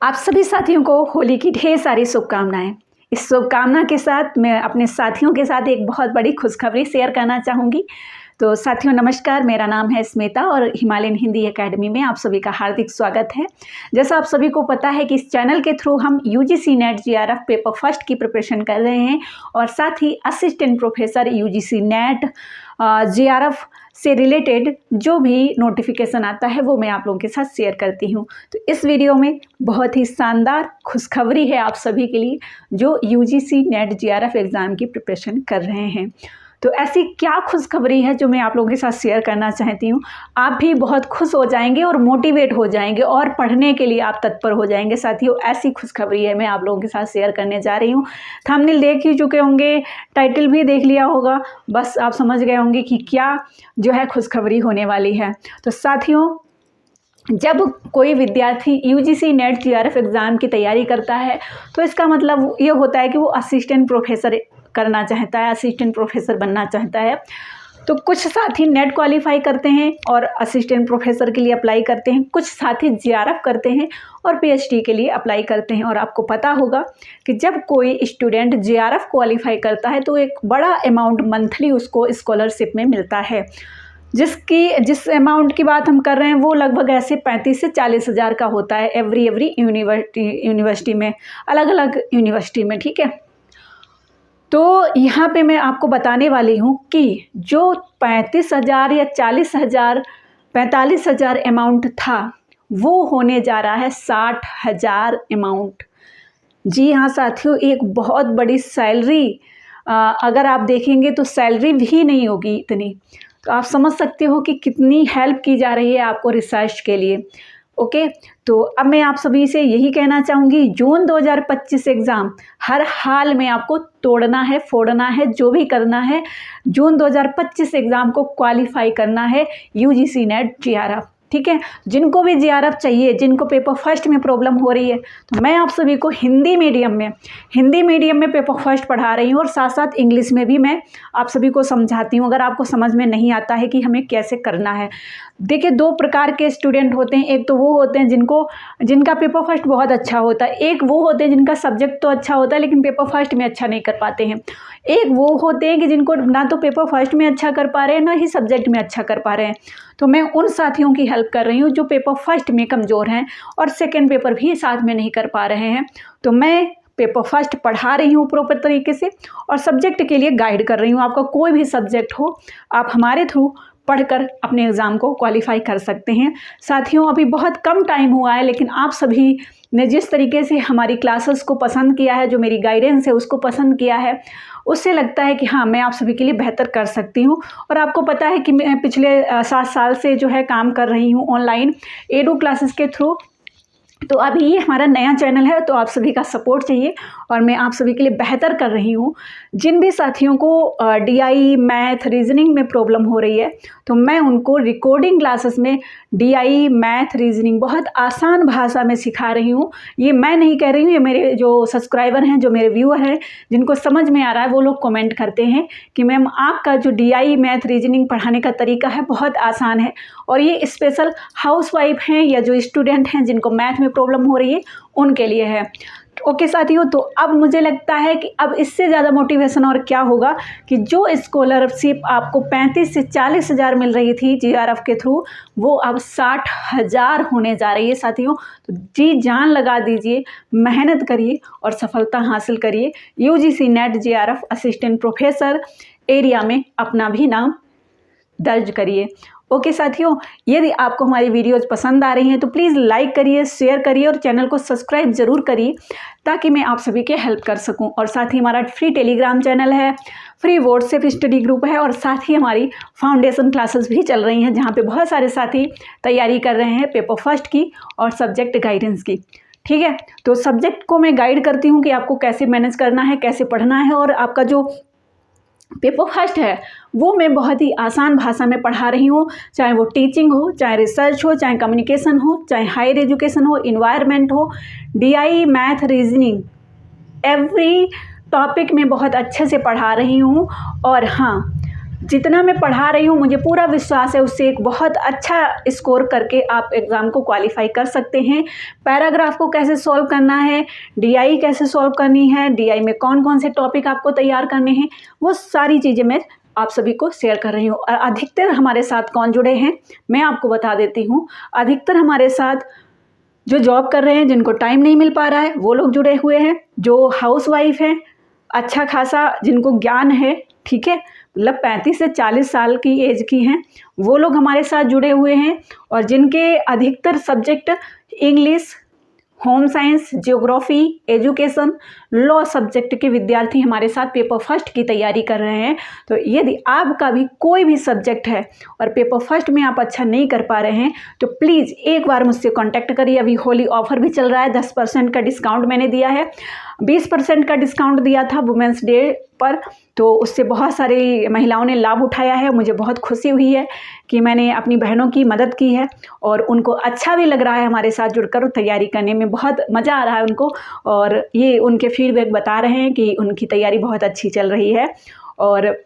आप सभी साथियों को होली की ढेर सारी शुभकामनाएं। इस शुभकामना के साथ मैं अपने साथियों के साथ एक बहुत बड़ी खुशखबरी शेयर करना चाहूँगी। तो साथियों नमस्कार, मेरा नाम है स्मिता और हिमालयन हिंदी एकेडमी में आप सभी का हार्दिक स्वागत है। जैसा आप सभी को पता है कि इस चैनल के थ्रू हम UGC NET JRF paper first की प्रिपरेशन कर रहे हैं और साथ ही assistant professor UGC NET JRF से रिलेटेड जो भी नोटिफिकेशन आता है वो मैं आप लोगों के साथ शेयर करती हूँ। तो इस वीडियो में बहुत ही शानदार खुशखबरी है आप सभी के लिए जो यूजीसी नेट जीआरएफ एग्ज़ाम की प्रिपरेशन कर रहे हैं। तो ऐसी क्या खुशखबरी है जो मैं आप लोगों के साथ शेयर करना चाहती हूँ। आप भी बहुत खुश हो जाएंगे और मोटिवेट हो जाएंगे और पढ़ने के लिए आप तत्पर हो जाएंगे। साथियों ऐसी खुशखबरी है मैं आप लोगों के साथ शेयर करने जा रही हूँ। थंबनेल देख ही चुके होंगे, टाइटल भी देख लिया होगा, बस आप समझ गए होंगे कि क्या जो है खुशखबरी होने वाली है। तो साथियों जब कोई विद्यार्थी यूजीसी नेट जीआरएफ एग्ज़ाम की तैयारी करता है तो इसका मतलब ये होता है कि वो असिस्टेंट प्रोफेसर करना चाहता है, असिस्टेंट प्रोफेसर बनना चाहता है। तो कुछ साथी नेट क्वालिफाई करते हैं और असिस्टेंट प्रोफेसर के लिए अप्लाई करते हैं, कुछ साथी जीआरएफ करते हैं और पीएचडी के लिए अप्लाई करते हैं। और आपको पता होगा कि जब कोई स्टूडेंट जीआरएफ क्वालिफाई करता है तो एक बड़ा अमाउंट मंथली उसको स्कॉलरशिप में मिलता है। जिस अमाउंट की बात हम कर रहे हैं वो लगभग ऐसे 35 से 40 हज़ार का होता है एवरी यूनिवर्सिटी में, अलग अलग यूनिवर्सिटी में, ठीक है। तो यहाँ पे मैं आपको बताने वाली हूँ कि जो 35,000 या 40,000 45,000 अमाउंट था वो होने जा रहा है 60,000 अमाउंट। जी हाँ साथियों, एक बहुत बड़ी सैलरी अगर आप देखेंगे तो सैलरी भी नहीं होगी इतनी। तो आप समझ सकते हो कि कितनी हेल्प की जा रही है आपको रिसर्च के लिए। ओके, तो अब मैं आप सभी से यही कहना चाहूँगी, जून 2025 एग्ज़ाम हर हाल में आपको तोड़ना है, फोड़ना है, जो भी करना है। जून 2025 एग्ज़ाम को क्वालिफाई करना है यूजीसी नेट जीआरएफ, ठीक है। जिनको भी जीआरएफ चाहिए, जिनको पेपर फर्स्ट में प्रॉब्लम हो रही है, तो मैं आप सभी को हिंदी मीडियम में पेपर फर्स्ट पढ़ा रही हूँ और साथ साथ इंग्लिश में भी मैं आप सभी को समझाती हूँ अगर आपको समझ में नहीं आता है कि हमें कैसे करना है। देखिए, दो प्रकार के स्टूडेंट होते हैं। एक तो वो होते हैं जिनका पेपर फर्स्ट बहुत अच्छा होता है, एक वो होते हैं जिनका सब्जेक्ट तो अच्छा होता है लेकिन पेपर फर्स्ट में अच्छा नहीं कर पाते हैं। एक वो होते हैं कि जिनको ना तो पेपर फर्स्ट में अच्छा कर पा रहे हैं ना ही सब्जेक्ट में अच्छा कर पा रहे हैं। तो मैं उन साथियों की हेल्प कर रही हूँ जो पेपर फर्स्ट में कमज़ोर हैं और सेकेंड पेपर भी साथ में नहीं कर पा रहे हैं। तो मैं पेपर फर्स्ट पढ़ा रही हूँ प्रॉपर तरीके से और सब्जेक्ट के लिए गाइड कर रही हूँ। आपका कोई भी सब्जेक्ट हो, आप हमारे थ्रू पढ़कर अपने एग्ज़ाम को क्वालिफाई कर सकते हैं। साथियों अभी बहुत कम टाइम हुआ है लेकिन आप सभी ने जिस तरीके से हमारी क्लासेस को पसंद किया है, जो मेरी गाइडेंस है उसको पसंद किया है, उससे लगता है कि हाँ मैं आप सभी के लिए बेहतर कर सकती हूँ। और आपको पता है कि मैं पिछले 7 साल से जो है काम कर रही हूँ ऑनलाइन एडू क्लासेस के थ्रू। तो अभी ये हमारा नया चैनल है तो आप सभी का सपोर्ट चाहिए और मैं आप सभी के लिए बेहतर कर रही हूँ। जिन भी साथियों को डीआई मैथ रीजनिंग में प्रॉब्लम हो रही है तो मैं उनको रिकॉर्डिंग क्लासेस में डीआई मैथ रीजनिंग बहुत आसान भाषा में सिखा रही हूँ। ये मैं नहीं कह रही हूँ, ये मेरे जो सब्सक्राइबर हैं, जो मेरे व्यूअर हैं, जिनको समझ में आ रहा है वो लोग कमेंट करते हैं कि मैम आपका जो डीआई मैथ रीजनिंग पढ़ाने का तरीका है बहुत आसान है। और ये स्पेशल हाउसवाइफ हैं या जो स्टूडेंट हैं जिनको मैथ में प्रॉब्लम हो रही है उनके लिए है। ओके साथियों, तो अब मुझे लगता है कि अब इससे ज़्यादा मोटिवेशन और क्या होगा कि जो स्कॉलरशिप आपको 35 से 40 हज़ार मिल रही थी जीआरएफ के थ्रू वो अब 60,000 होने जा रही है। साथियों तो जी जान लगा दीजिए, मेहनत करिए और सफलता हासिल करिए। UGC NET GRF assistant professor area में अपना भी नाम दर्ज करिए। ओके साथियों, यदि आपको हमारी वीडियोज़ पसंद आ रही हैं तो प्लीज़ लाइक करिए, शेयर करिए और चैनल को सब्सक्राइब ज़रूर करिए ताकि मैं आप सभी के हेल्प कर सकूं। और साथ ही हमारा फ्री टेलीग्राम चैनल है, फ्री व्हाट्सएप स्टडी ग्रुप है और साथ ही हमारी फाउंडेशन क्लासेस भी चल रही हैं जहां पे बहुत सारे साथी तैयारी कर रहे हैं पेपर फर्स्ट की और सब्जेक्ट गाइडेंस की, ठीक है। तो सब्जेक्ट को मैं गाइड करती हूँ कि आपको कैसे मैनेज करना है, कैसे पढ़ना है। और आपका जो पेपर फर्स्ट है वो मैं बहुत ही आसान भाषा में पढ़ा रही हूँ, चाहे वो टीचिंग हो, चाहे रिसर्च हो, चाहे कम्युनिकेशन हो, चाहे हायर एजुकेशन हो, इन्वायरमेंट हो, DI math reasoning, every topic में बहुत अच्छे से पढ़ा रही हूँ। और हाँ, जितना मैं पढ़ा रही हूँ मुझे पूरा विश्वास है उससे एक बहुत अच्छा स्कोर करके आप एग्ज़ाम को क्वालिफाई कर सकते हैं। पैराग्राफ को कैसे सॉल्व करना है, डीआई कैसे सॉल्व करनी है, डीआई में कौन कौन से टॉपिक आपको तैयार करने हैं, वो सारी चीज़ें मैं आप सभी को शेयर कर रही हूँ। और अधिकतर हमारे साथ कौन जुड़े हैं मैं आपको बता देती हूँ। अधिकतर हमारे साथ जो जॉब कर रहे हैं, जिनको टाइम नहीं मिल पा रहा है, वो लोग जुड़े हुए हैं। जो हाउसवाइफ हैं, अच्छा खासा जिनको ज्ञान है, ठीक है, मतलब 35 से 40 साल की एज की हैं, वो लोग हमारे साथ जुड़े हुए हैं। और जिनके अधिकतर subject English, home science, geography, education, law subject के विद्यार्थी हमारे साथ पेपर फर्स्ट की तैयारी कर रहे हैं। तो यदि आपका भी कोई भी सब्जेक्ट है और पेपर फर्स्ट में आप अच्छा नहीं कर पा रहे हैं तो प्लीज़ एक बार मुझसे कांटेक्ट करिए। अभी होली ऑफर भी चल रहा है, 10% का डिस्काउंट मैंने दिया है, 20% का डिस्काउंट दिया था वुमेंस डे पर, तो उससे बहुत सारी महिलाओं ने लाभ उठाया है। मुझे बहुत खुशी हुई है कि मैंने अपनी बहनों की मदद की है और उनको अच्छा भी लग रहा है हमारे साथ जुड़कर, तैयारी करने में बहुत मज़ा आ रहा है उनको। और ये उनके फीडबैक बता रहे हैं कि उनकी तैयारी बहुत अच्छी चल रही है। और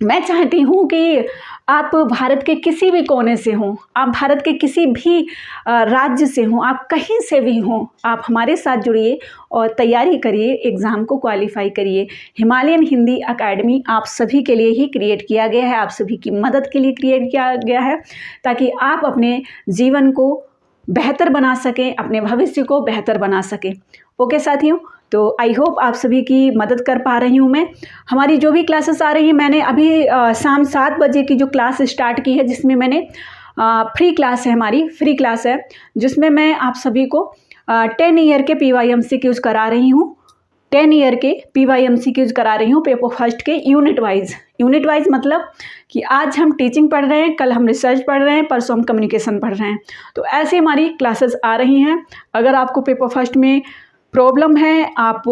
मैं चाहती हूँ कि आप भारत के किसी भी कोने से हों, आप भारत के किसी भी राज्य से हों, आप कहीं से भी हों, आप हमारे साथ जुड़िए और तैयारी करिए, एग्ज़ाम को क्वालिफाई करिए। हिमालयन हिंदी एकेडमी आप सभी के लिए ही क्रिएट किया गया है, आप सभी की मदद के लिए क्रिएट किया गया है, ताकि आप अपने जीवन को बेहतर बना सकें, अपने भविष्य को बेहतर बना सकें। ओके साथियों, तो आई होप आप सभी की मदद कर पा रही हूँ मैं। हमारी जो भी क्लासेस आ रही हैं, मैंने अभी शाम 7 बजे की जो क्लास स्टार्ट की है, जिसमें मैंने फ्री क्लास है, हमारी फ्री क्लास है, जिसमें मैं आप सभी को 10 ईयर के PYMCQs करा रही हूँ। 10 ईयर के PYMCQs करा रही हूँ पेपर फर्स्ट के यूनिट वाइज मतलब कि आज हम टीचिंग पढ़ रहे हैं, कल हम रिसर्च पढ़ रहे हैं, परसों हम कम्युनिकेशन पढ़ रहे हैं। तो ऐसे हमारी क्लासेस आ रही हैं। अगर आपको पेपर फर्स्ट में प्रॉब्लम है, आप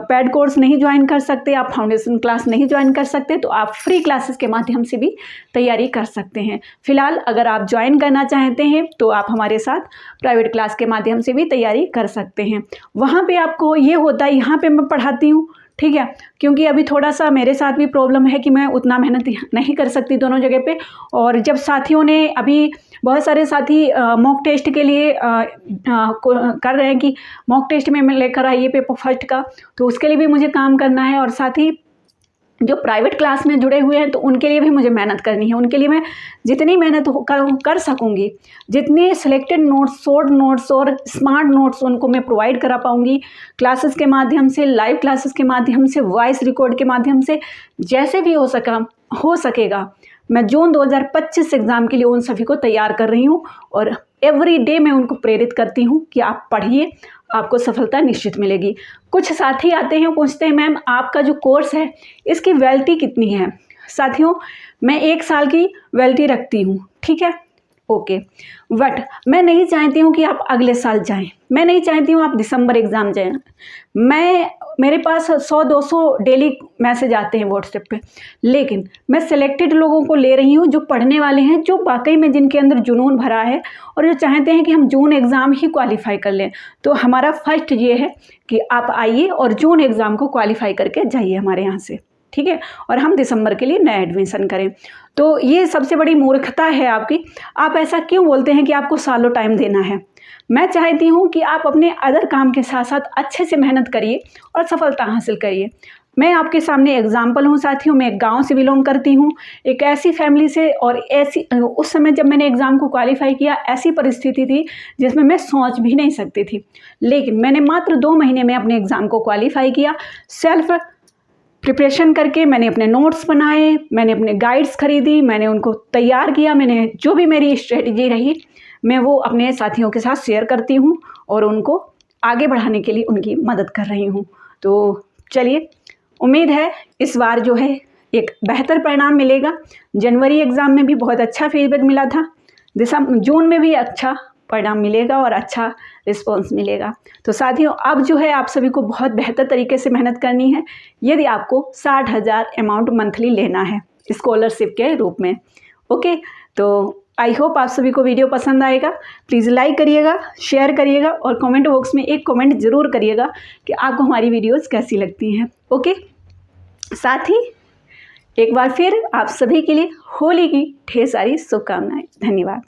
पैड कोर्स नहीं ज्वाइन कर सकते, आप फाउंडेशन क्लास नहीं ज्वाइन कर सकते, तो आप फ्री क्लासेस के माध्यम से भी तैयारी कर सकते हैं। फिलहाल अगर आप ज्वाइन करना चाहते हैं तो आप हमारे साथ प्राइवेट क्लास के माध्यम से भी तैयारी कर सकते हैं। वहाँ पे आपको ये होता है, यहाँ पे मैं पढ़ाती हूँ, ठीक है, क्योंकि अभी थोड़ा सा मेरे साथ भी प्रॉब्लम है कि मैं उतना मेहनत नहीं कर सकती दोनों जगह पे। और जब साथियों ने अभी बहुत सारे साथी मॉक टेस्ट के लिए कर रहे हैं कि मॉक टेस्ट में लेकर आइए पेपर फर्स्ट का, तो उसके लिए भी मुझे काम करना है। और साथ ही जो प्राइवेट क्लास में जुड़े हुए हैं तो उनके लिए भी मुझे मेहनत करनी है। उनके लिए मैं जितनी मेहनत कर सकूँगी, जितने सिलेक्टेड नोट्स, शॉर्ट नोट्स और स्मार्ट नोट्स उनको मैं प्रोवाइड करा पाऊँगी क्लासेस के माध्यम से, लाइव क्लासेस के माध्यम से, वॉइस रिकॉर्ड के माध्यम से, जैसे भी हो सकेगा। मैं जून 2025 एग्ज़ाम के लिए उन सभी को तैयार कर रही हूँ और एवरी डे मैं उनको प्रेरित करती हूँ कि आप पढ़िए, आपको सफलता निश्चित मिलेगी। कुछ साथी आते हैं, पूछते हैं मैम आपका जो कोर्स है इसकी वैलिडिटी कितनी है। साथियों, मैं 1 साल की वैलिडिटी रखती हूँ, ठीक है, ओके, बट मैं नहीं चाहती हूँ कि आप अगले साल जाएं, मैं नहीं चाहती हूँ आप दिसंबर एग्ज़ाम जाएं। मेरे पास 100-200 डेली मैसेज आते हैं व्हाट्सएप पे, लेकिन मैं सिलेक्टेड लोगों को ले रही हूँ जो पढ़ने वाले हैं, जो वाकई में जिनके अंदर जुनून भरा है और जो चाहते हैं कि हम जून एग्ज़ाम ही क्वालिफाई कर लें। तो हमारा फर्स्ट ये है कि आप आइए और जून एग्ज़ाम को क्वालिफाई करके जाइए हमारे यहाँ से, ठीक है, और हम दिसंबर के लिए नया एडमिशन करें। तो ये सबसे बड़ी मूर्खता है आपकी। आप ऐसा क्यों बोलते हैं कि आपको सालों टाइम देना है? मैं चाहती हूँ कि आप अपने अदर काम के साथ साथ अच्छे से मेहनत करिए और सफलता हासिल करिए। मैं आपके सामने एग्जाम्पल हूँ साथियों, मैं एक गांव से बिलोंग करती हूँ, एक ऐसी फैमिली से, और ऐसी उस समय जब मैंने एग्ज़ाम को क्वालिफाई किया ऐसी परिस्थिति थी जिसमें मैं सोच भी नहीं सकती थी, लेकिन मैंने मात्र 2 महीने में अपने एग्ज़ाम को क्वालिफाई किया। सेल्फ प्रिपरेशन करके मैंने अपने नोट्स बनाए, मैंने अपने गाइड्स खरीदी, मैंने उनको तैयार किया, मैंने जो भी मेरी स्ट्रेटजी रही मैं वो अपने साथियों के साथ शेयर करती हूँ और उनको आगे बढ़ाने के लिए उनकी मदद कर रही हूँ। तो चलिए, उम्मीद है इस बार जो है एक बेहतर परिणाम मिलेगा। जनवरी एग्ज़ाम में भी बहुत अच्छा फीडबैक मिला था, जून में भी अच्छा परिणाम मिलेगा और अच्छा रिस्पॉन्स मिलेगा। तो साथियों, अब जो है आप सभी को बहुत बेहतर तरीके से मेहनत करनी है यदि आपको 60,000 अमाउंट मंथली लेना है स्कॉलरशिप के रूप में। ओके, तो आई होप आप सभी को वीडियो पसंद आएगा। प्लीज़ लाइक करिएगा, शेयर करिएगा और कमेंट बॉक्स में एक कमेंट ज़रूर करिएगा कि आपको हमारी वीडियोस कैसी लगती हैं। ओके, साथ ही एक बार फिर आप सभी के लिए होली की ढेर सारी शुभकामनाएं। धन्यवाद।